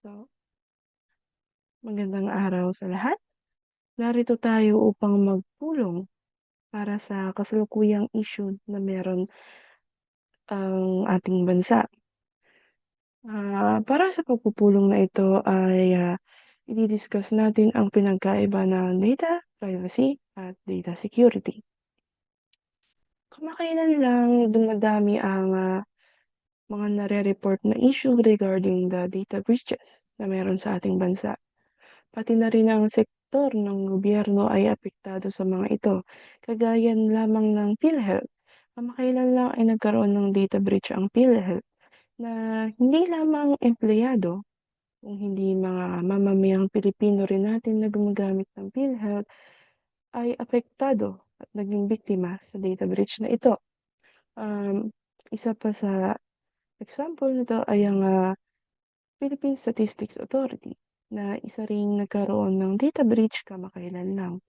So, magandang araw sa lahat. Narito tayo upang magpulong para sa kasalukuyang issue na meron ang ating bansa. Para sa pagpupulong na ito ay i-discuss natin ang pinagkaiba ng data privacy at data security. Kamakailan lang dumadami ang mga nare-report na issue regarding the data breaches na meron sa ating bansa. Pati na rin ang sektor ng gobyerno ay apektado sa mga ito, kagaya lamang ng PhilHealth. Kamakailan lang ay nagkaroon ng data breach ang PhilHealth na hindi lamang empleyado, kung hindi mga mamamayang Pilipino rin natin na gumagamit ng PhilHealth ay apektado at naging biktima sa data breach na ito. Isa pa sa example nito ay ang Philippine Statistics Authority na isa ring nagkaroon ng data breach kamakailan lang.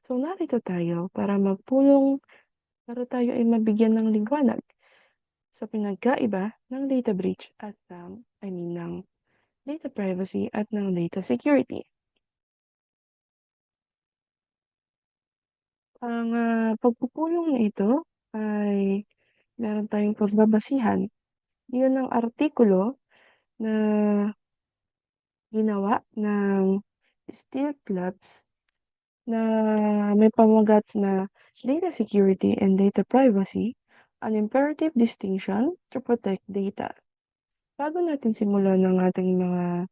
So narito tayo para magpulong para tayo ay mabigyan ng liwanag sa pinagkaiba ng data breach at ng data privacy at ng data security. Ang pagpupulong na ito ay meron tayong pagbabasihan. Yun ang artikulo na ginawa ng Steel Clubs na may pamagat na data security and data privacy, an imperative distinction to protect data. Bago natin simulan ng ating mga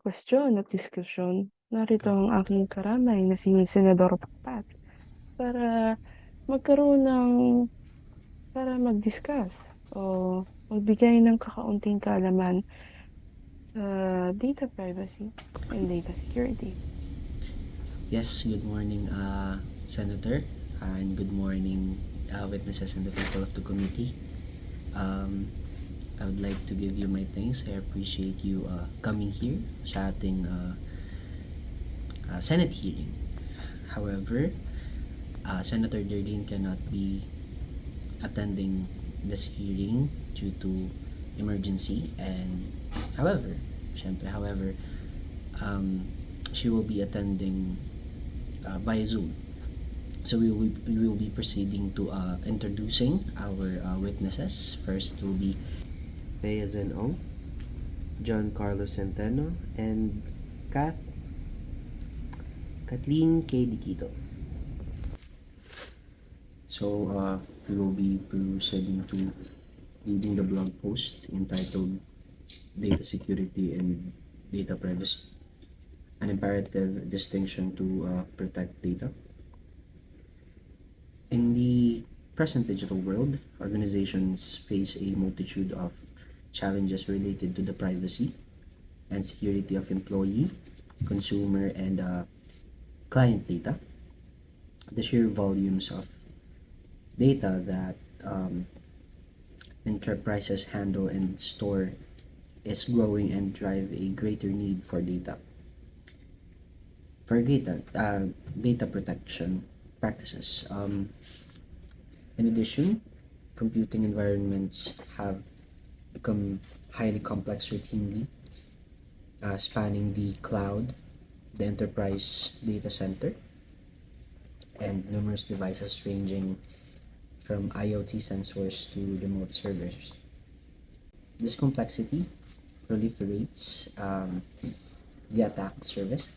question at diskusyon, narito ang aking karamay na si Senador Pat para magkaroon ng para mag-discuss o magbigay ng kakaunting kaalaman sa data privacy and data security. Yes, good morning, Senator, and good morning, witnesses and the people of the committee. I would like to give you my thanks. I appreciate you coming here sa ating Senate hearing. However, Senator Darlene cannot be attending this hearing due to emergency, and however, she will be attending via Zoom. So we will be proceeding to introducing our witnesses. First will be Bea Ong, John Carlos Centeno, and Kathleen K. Diquito. So we will be proceeding to reading the blog post entitled Data Security and Data Privacy, an imperative distinction to protect data. In the present digital world, organizations face a multitude of challenges related to the privacy and security of employee, consumer, and client data. The sheer volumes of data that enterprises handle and store is growing and drive a greater need for data. For data protection practices. In addition, computing environments have become highly complex routinely, spanning the cloud, the enterprise data center, and numerous devices ranging from IoT sensors to remote servers. This complexity proliferates the attack surface,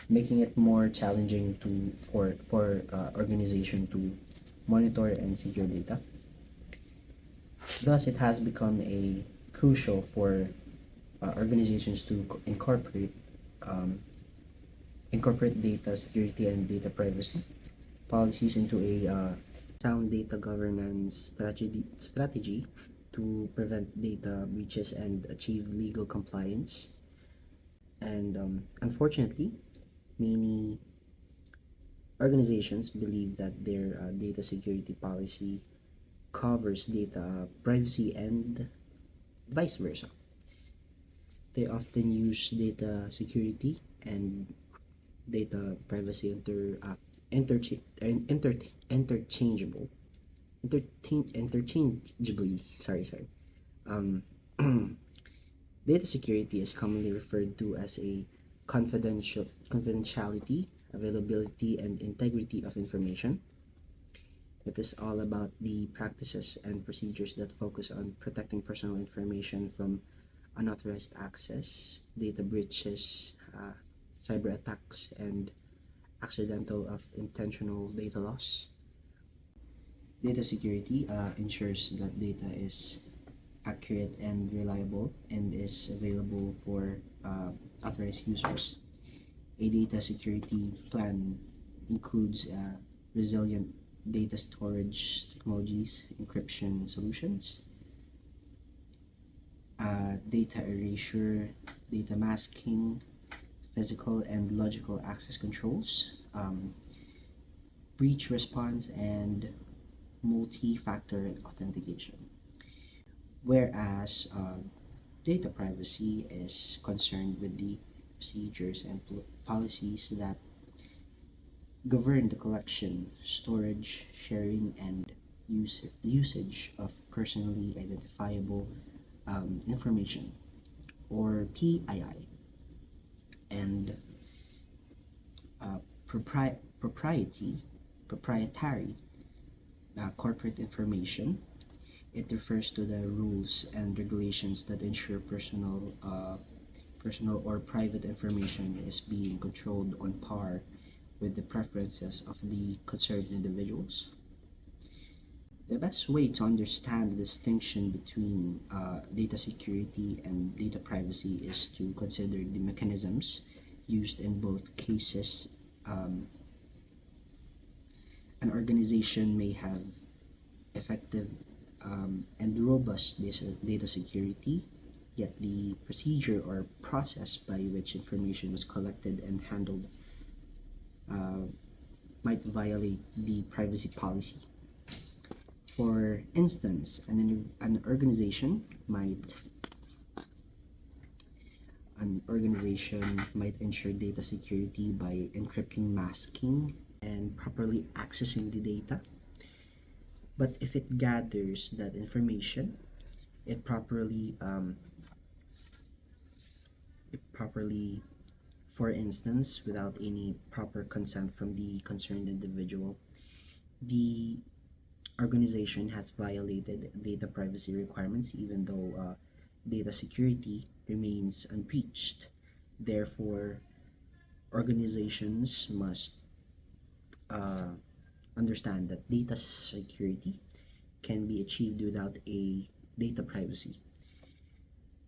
making it more challenging for organization to monitor and secure data. Thus, it has become a crucial for organizations to um, incorporate data security and data privacy policies into a sound data governance strategy to prevent data breaches and achieve legal compliance. And unfortunately, many organizations believe that their data security policy covers data privacy and vice versa. They often use data security and data privacy interchangeable interchangeably. Sorry. Um, Data security is commonly referred to as a confidentiality, availability, and integrity of information. It is all about the practices and procedures that focus on protecting personal information from unauthorized access, data breaches, cyber attacks, and accidental of intentional data loss. Data security ensures that data is accurate and reliable and is available for authorized users. A data security plan includes resilient data storage technologies, encryption solutions, data erasure, data masking, physical and logical access controls, breach response, and multi-factor authentication. Whereas data privacy is concerned with the procedures and policies that govern the collection, storage, sharing, and usage of personally identifiable information, or PII, and uh, proprietary corporate information. It refers to the rules and regulations that ensure personal or private information is being controlled on par with the preferences of the concerned individuals. The best way to understand the distinction between data security and data privacy is to consider the mechanisms used in both cases. Um, an organization may have effective and robust data security, yet the procedure or process by which information was collected and handled uh, might violate the privacy policy. For instance, an organization might ensure data security by encrypting, masking, and properly accessing the data. But if it gathers that information, it properly, for instance, without any proper consent from the concerned individual, the organization has violated data privacy requirements even though data security remains unbreached. Therefore, organizations must uh, understand that data security can be achieved without a data privacy.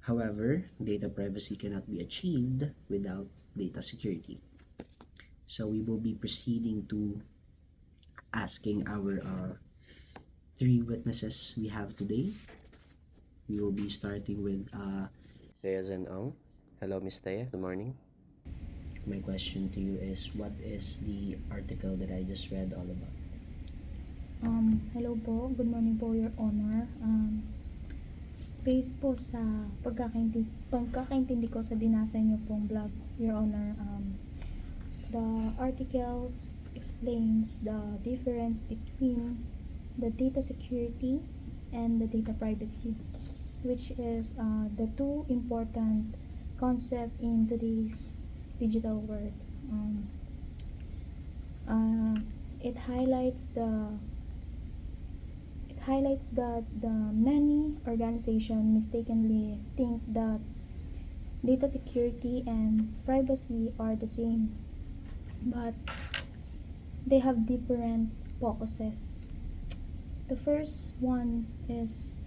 However, data privacy cannot be achieved without data security. So we will be proceeding to asking our three witnesses we have today. We will be starting with Thea Zen-Ong. Hello, Miss Thea. Good morning. My question to you is, what is the article that I just read all about? Hello po. Good morning po, Your Honor. Based po sa pagkakaintindi ko sa binasa niyo pong blog, Your Honor, the articles explains the difference between the data security and the data privacy, which is the two important concept in today's digital world. It highlights that the many organizations mistakenly think that data security and privacy are the same, but they have different focuses. The first one is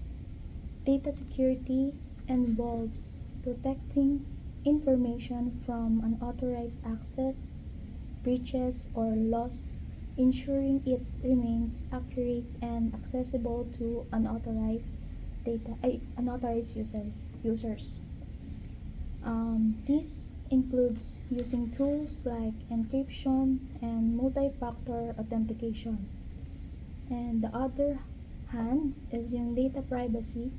data security involves protecting information from unauthorized access, breaches, or loss, ensuring it remains accurate and accessible to unauthorized users. This includes using tools like encryption and multi-factor authentication. And the other hand is yung data privacy.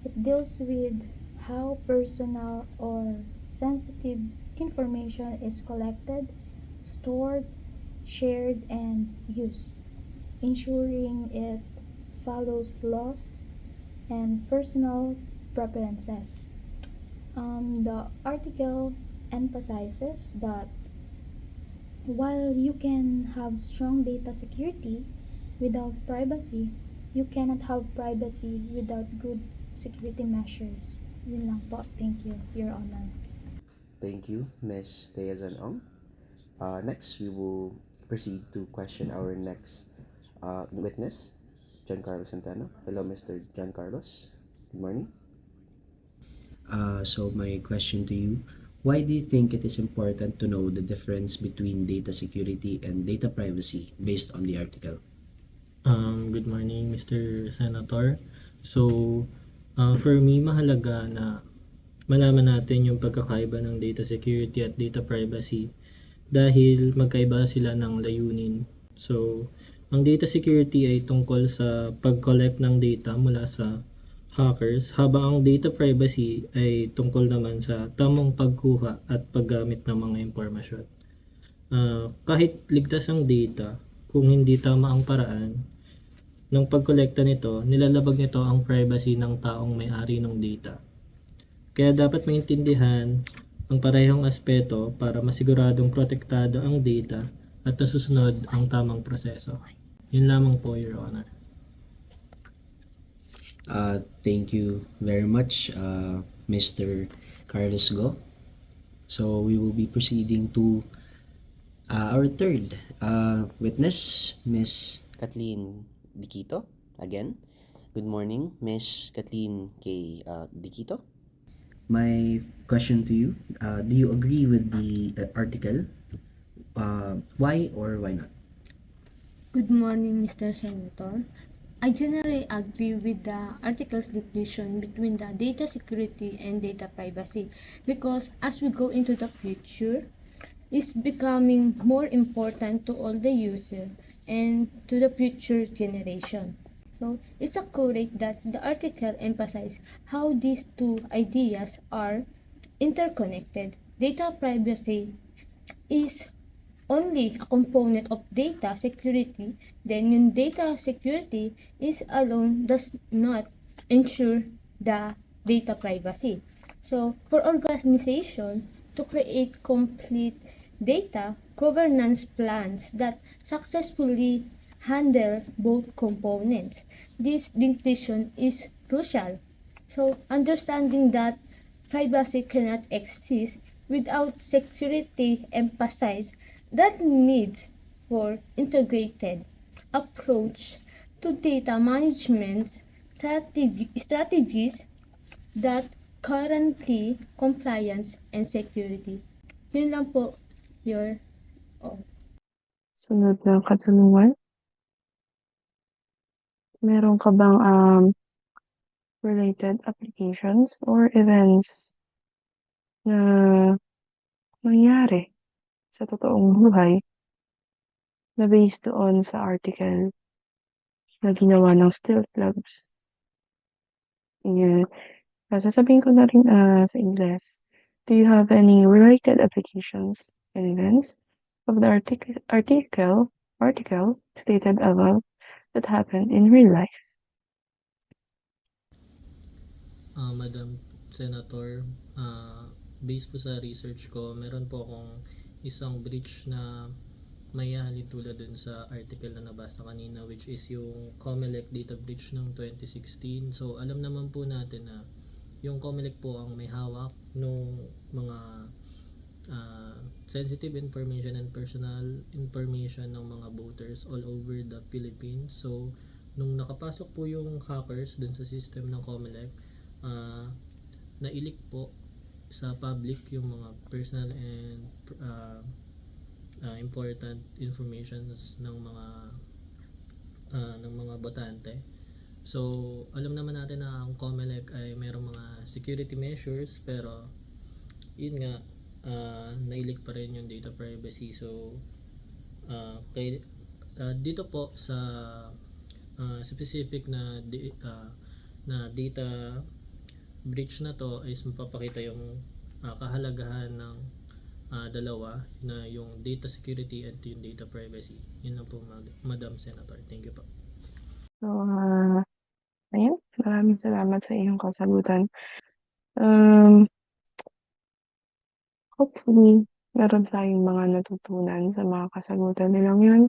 It deals with how personal or sensitive information is collected, stored, shared, and used, ensuring it follows laws and personal preferences. The article emphasizes that while you can have strong data security without privacy, you cannot have privacy without good security measures. Yun lang po. Thank you, Your Honor. Thank you, Ms. Teazan Ong. Next, we will proceed to question our next witness, John Carlos Centeno. Hello, Mr. John Carlos. Good morning. So my question to you, why do you think it is important to know the difference between data security and data privacy based on the article? Good morning, Mr. Senator. So, for me, mahalaga na malaman natin yung pagkakaiba ng data security at data privacy dahil magkaiba sila ng layunin. So, ang data security ay tungkol sa pag-collect ng data mula sa hackers, habang ang data privacy ay tungkol naman sa tamang pagkuha at paggamit ng mga impormasyon. Kahit ligtas ang data, kung hindi tama ang paraan ng pagkolekta nito, nilalabag nito ang privacy ng taong may-ari ng data. Kaya dapat maintindihan ang parehong aspeto para masiguradong protektado ang data at nasusunod ang tamang proseso. Yun lamang po, Your Honor. Thank you very much, Mr. Carlos Go. So we will be proceeding to our third witness, Miss Kathleen Diquito. Again, good morning, Miss Kathleen K. Diquito. My question to you, do you agree with the article? Why or why not? Good morning, Mr. Senator. I generally agree with the article's division between the data security and data privacy because as we go into the future, it's becoming more important to all the user and to the future generation. So it's accurate that the article emphasizes how these two ideas are interconnected. Data privacy is only a component of data security, then yung data security is alone does not ensure the data privacy. So, for organization to create complete data governance plans that successfully handle both components, this distinction is crucial. So, understanding that privacy cannot exist without security emphasize that needs for integrated approach to data management strategies that currently compliance and security. Yun lang po, Your Sunod na katanungan. Meron ka bang related applications or events na nangyari sa totoong buhay na based doon sa article na ginawa ng Stealth Labs? Yan. Sasabihin ko na rin sa Ingles. Do you have any related applications and events of the article stated above that happened in real life? Madam Senator, based po sa research ko, meron po akong isang breach na mayahali tulad dun sa article na nabasa kanina, which is yung Comelec data breach ng 2016. So alam naman po natin na yung Comelec po ang may hawak ng mga sensitive information and personal information ng mga voters all over the Philippines. So nung nakapasok po yung hackers dun sa system ng Comelec, nailik po sa public yung mga personal and important informations ng mga botante. So alam naman natin na ang Comelec ay mayroong mga security measures, pero yun nga, nailik pa rin yung data privacy. So dito po sa specific na data breach na to is mapapakita yung kahalagahan ng dalawa, na yung data security at yung data privacy. Yun lang po, Madam Senator. Thank you po. So, ayun. Maraming salamat sa iyong kasagutan. hopefully meron tayong mga natutunan sa mga kasagutan nilang yun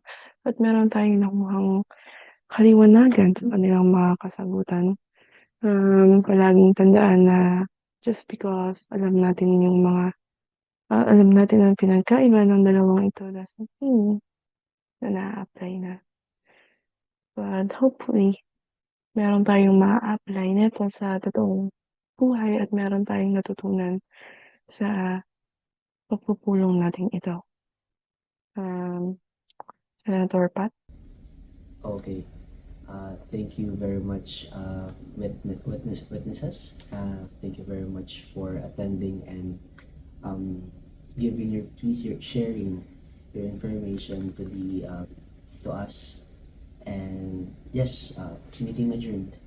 at meron tayong nakuhang kaliwanagan sa kanilang mga kasagutan. Palaging tandaan na just because alam natin ang pinagkaiba ng dalawang ito doesn't mean na naa-apply na. But hopefully, meron tayong maa-apply nito sa totoong buhay at meron tayong natutunan sa pagpupulong natin ito. Senator Pat? Okay. Thank you very much, witnesses. Thank you very much for attending and giving your piece, your sharing your information to us. And yes, meeting adjourned.